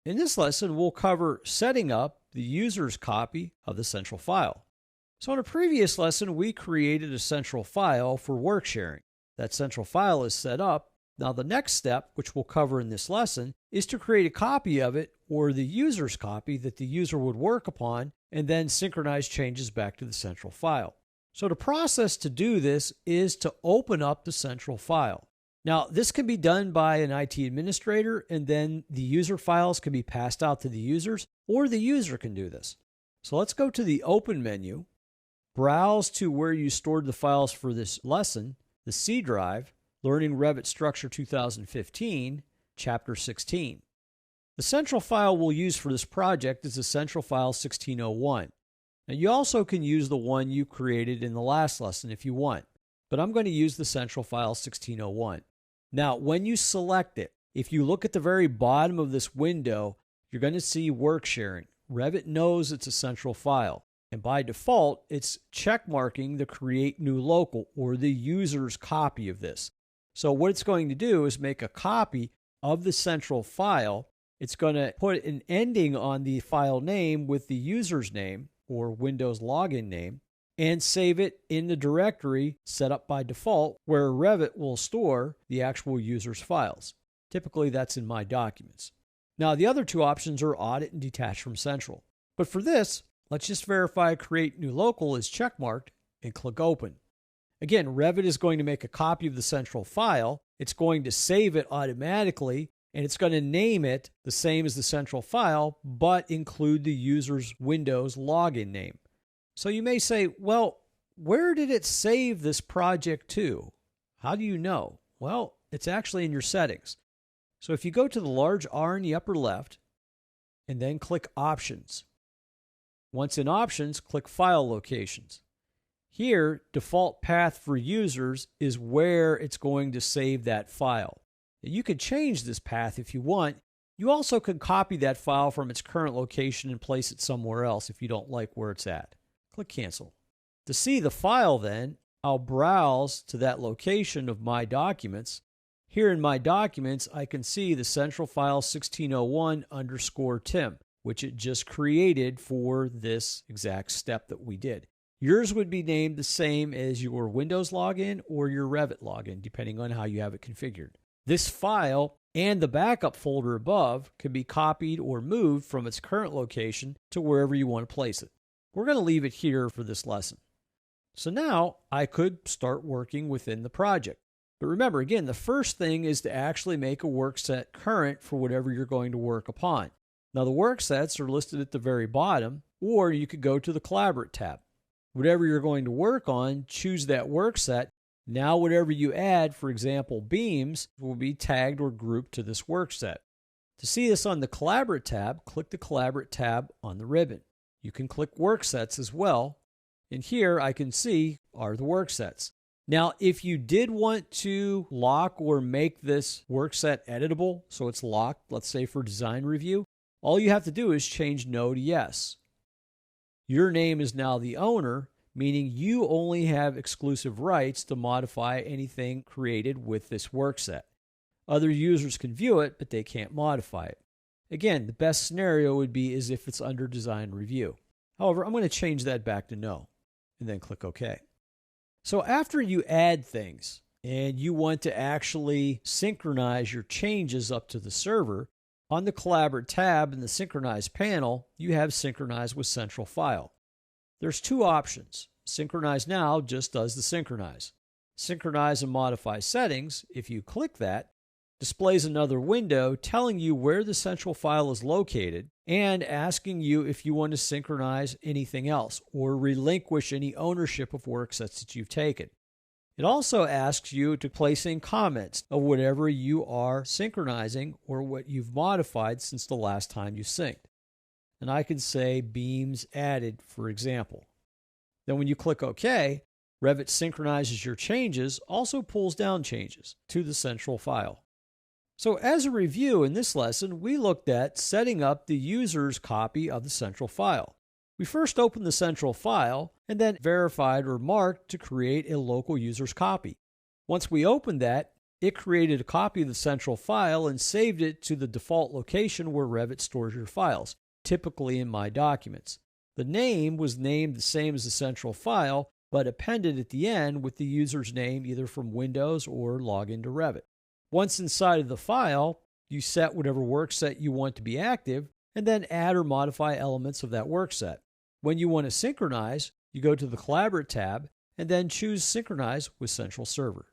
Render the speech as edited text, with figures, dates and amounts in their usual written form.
In this lesson, we'll cover setting up the user's copy of the central file. So in a previous lesson, we created a central file for work sharing. That central file is set up. Now the next step, which we'll cover in this lesson, is to create a copy of it, or the user's copy that the user would work upon, and then synchronize changes back to the central file. So the process to do this is to open up the central file. Now, this can be done by an IT administrator, and then the user files can be passed out to the users, or the user can do this. So let's go to the Open menu, browse to where you stored the files for this lesson, the C drive, Learning Revit Structure 2015, Chapter 16. The central file we'll use for this project is the central file 1601. Now, you also can use the one you created in the last lesson if you want, but I'm going to use the central file 1601. Now, when you select it, if you look at the very bottom of this window, you're going to see work sharing. Revit knows it's a central file, and by default, it's check marking the Create New Local, or the user's copy of this. So what it's going to do is make a copy of the central file. It's going to put an ending on the file name with the user's name, or Windows login name, and save it in the directory set up by default where Revit will store the actual user's files. Typically, that's in My Documents. Now, the other two options are Audit and Detach from Central. But for this, let's just verify Create New Local is checkmarked and click Open. Again, Revit is going to make a copy of the central file. It's going to save it automatically, and it's going to name it the same as the central file, but include the user's Windows login name. So you may say, well, where did it save this project to? How do you know? Well, it's actually in your settings. So if you go to the large R in the upper left, and then click Options. Once in Options, click File Locations. Here, default path for users is where it's going to save that file. You could change this path if you want. You also could copy that file from its current location and place it somewhere else if you don't like where it's at. Click Cancel. To see the file then, I'll browse to that location of My Documents. Here in My Documents, I can see the central file 1601_Tim, which it just created for this exact step that we did. Yours would be named the same as your Windows login or your Revit login, depending on how you have it configured. This file and the backup folder above can be copied or moved from its current location to wherever you want to place it. We're going to leave it here for this lesson. So now I could start working within the project. But remember, again, the first thing is to actually make a work set current for whatever you're going to work upon. Now, the work sets are listed at the very bottom, or you could go to the Collaborate tab. Whatever you're going to work on, choose that work set. Now, whatever you add, for example, beams, will be tagged or grouped to this work set. To see this on the Collaborate tab, click the Collaborate tab on the ribbon. You can click Work Sets as well, and here I can see are the work sets. Now, if you did want to lock or make this work set editable, so it's locked, let's say for design review, all you have to do is change No to Yes. Your name is now the owner, meaning you only have exclusive rights to modify anything created with this work set. Other users can view it, but they can't modify it. Again, the best scenario would be as if it's under design review. However, I'm going to change that back to no, and then click OK. So after you add things and you want to actually synchronize your changes up to the server, on the Collaborate tab in the Synchronize panel, you have Synchronize with Central File. There's two options. Synchronize Now just does the synchronize. Synchronize and Modify Settings, if you click that, displays another window telling you where the central file is located and asking you if you want to synchronize anything else or relinquish any ownership of work sets that you've taken. It also asks you to place in comments of whatever you are synchronizing or what you've modified since the last time you synced. And I can say beams added, for example. Then when you click OK, Revit synchronizes your changes, also pulls down changes to the central file. So as a review in this lesson, we looked at setting up the user's copy of the central file. We first opened the central file and then verified or marked to create a local user's copy. Once we opened that, It created a copy of the central file and saved it to the default location where Revit stores your files, typically in My Documents. The name was named the same as the central file, but appended at the end with the user's name either from Windows or login to Revit. Once inside of the file, you set whatever workset you want to be active, and then add or modify elements of that workset. When you want to synchronize, you go to the Collaborate tab, and then choose Synchronize with Central Server.